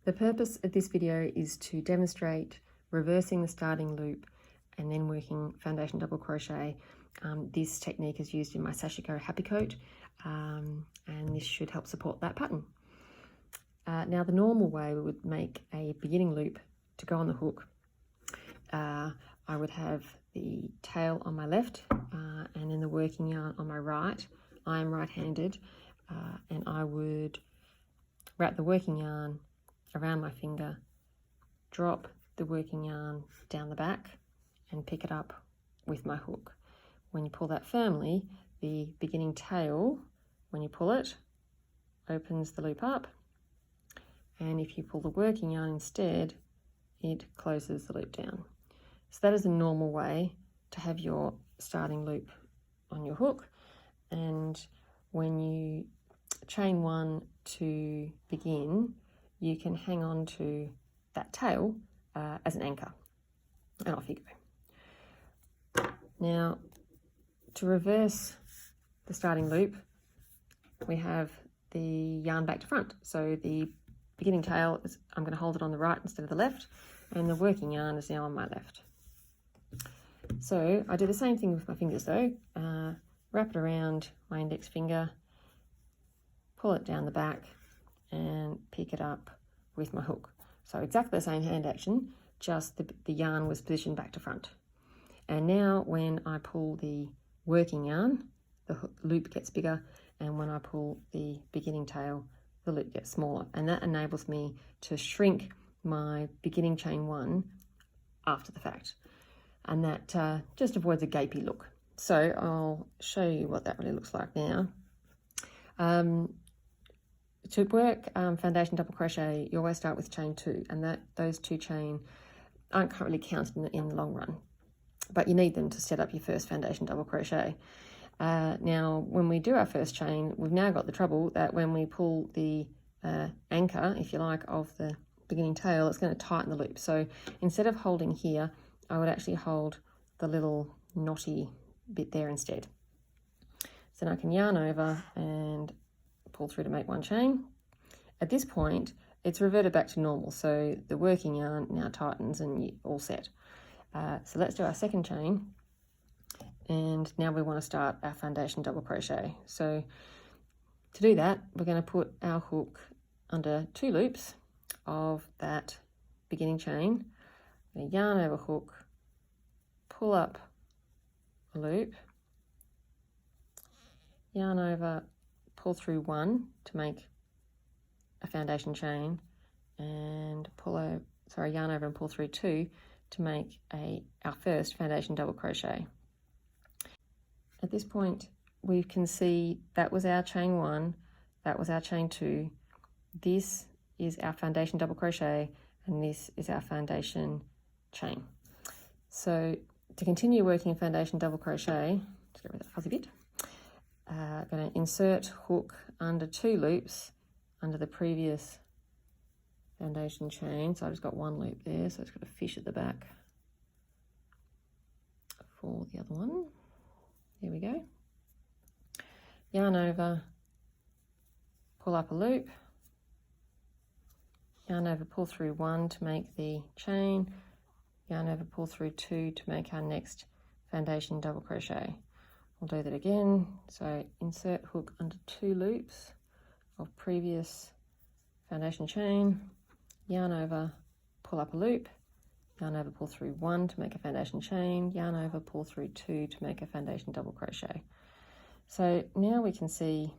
The purpose of this video is to demonstrate reversing the starting loop and then working foundation double crochet. This technique is used in my Sashiko Happy Coat, and this should help support that pattern. Now the normal way we would make a beginning loop to go on the hook. I would have the tail on my left and then the working yarn on my right. I am right-handed, and I would wrap the working yarn around my finger, drop the working yarn down the back and pick it up with my hook. When you pull that firmly, the beginning tail, when you pull it, opens the loop up, and if you pull the working yarn instead, it closes the loop down. So that is a normal way to have your starting loop on your hook, and when you chain one to begin, you can hang on to that tail as an anchor, and off you go. Now, to reverse the starting loop, we have the yarn back to front. So the beginning tail is, I'm going to hold it on the right instead of the left, and the working yarn is now on my left. So I do the same thing with my fingers though. Wrap it around my index finger, pull it down the back and pick it up with my hook. So exactly the same hand action, just the yarn was positioned back to front. And now when I pull the working yarn, the loop gets bigger, and when I pull the beginning tail, the loop gets smaller, and that enables me to shrink my beginning chain one after the fact, and that just avoids a gapey look. So I'll show you what that really looks like now. To work foundation double crochet, you always start with chain 2, and those 2 chain aren't currently counted in the long run, but you need them to set up your first foundation double crochet. Now when we do our first chain, we've now got the trouble that when we pull the anchor, if you like, of the beginning tail, it's going to tighten the loop. So instead of holding here, I would actually hold the little knotty bit there instead. So then I can yarn over and pull through to make 1 chain. At this point, it's reverted back to normal, so the working yarn now tightens and you're all set. So let's do our second chain, and now we want to start our foundation double crochet. So to do that, we're going to put our hook under 2 loops of that beginning chain. I'm going to yarn over hook, pull up a loop, yarn over, pull through 1 to make a foundation chain, and yarn over and pull through 2 to make our first foundation double crochet. At this point, we can see that was our chain 1, that was our chain 2, this is our foundation double crochet, and this is our foundation chain. So to continue working foundation double crochet, let's get rid of that fuzzy bit. I'm going to insert hook under 2 loops under the previous foundation chain. So I've just got 1 loop there, so it's got a fish at the back for the other one. There we go. Yarn over, pull up a loop, yarn over, pull through 1 to make the chain, yarn over, pull through 2 to make our next foundation double crochet. We'll do that again. So insert hook under 2 loops of previous foundation chain, yarn over, pull up a loop, yarn over, pull through 1 to make a foundation chain, yarn over, pull through 2 to make a foundation double crochet. So now we can see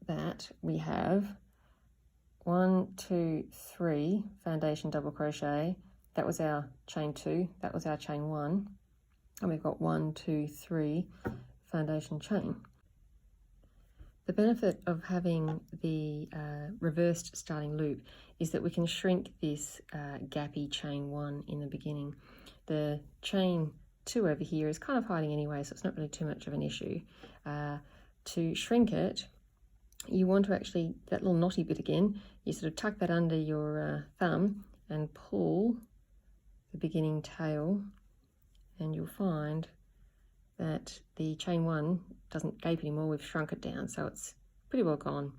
that we have 1, 2, 3 foundation double crochet. That was our chain 2, that was our chain 1. And we've got 1, 2, 3 foundation chain. The benefit of having the reversed starting loop is that we can shrink this gappy chain 1 in the beginning. The chain 2 over here is kind of hiding anyway, so it's not really too much of an issue. To shrink it, you want to actually, that little knotty bit again, you sort of tuck that under your thumb and pull the beginning tail, and you'll find that the chain 1 doesn't gape anymore. We've shrunk it down, so it's pretty well gone.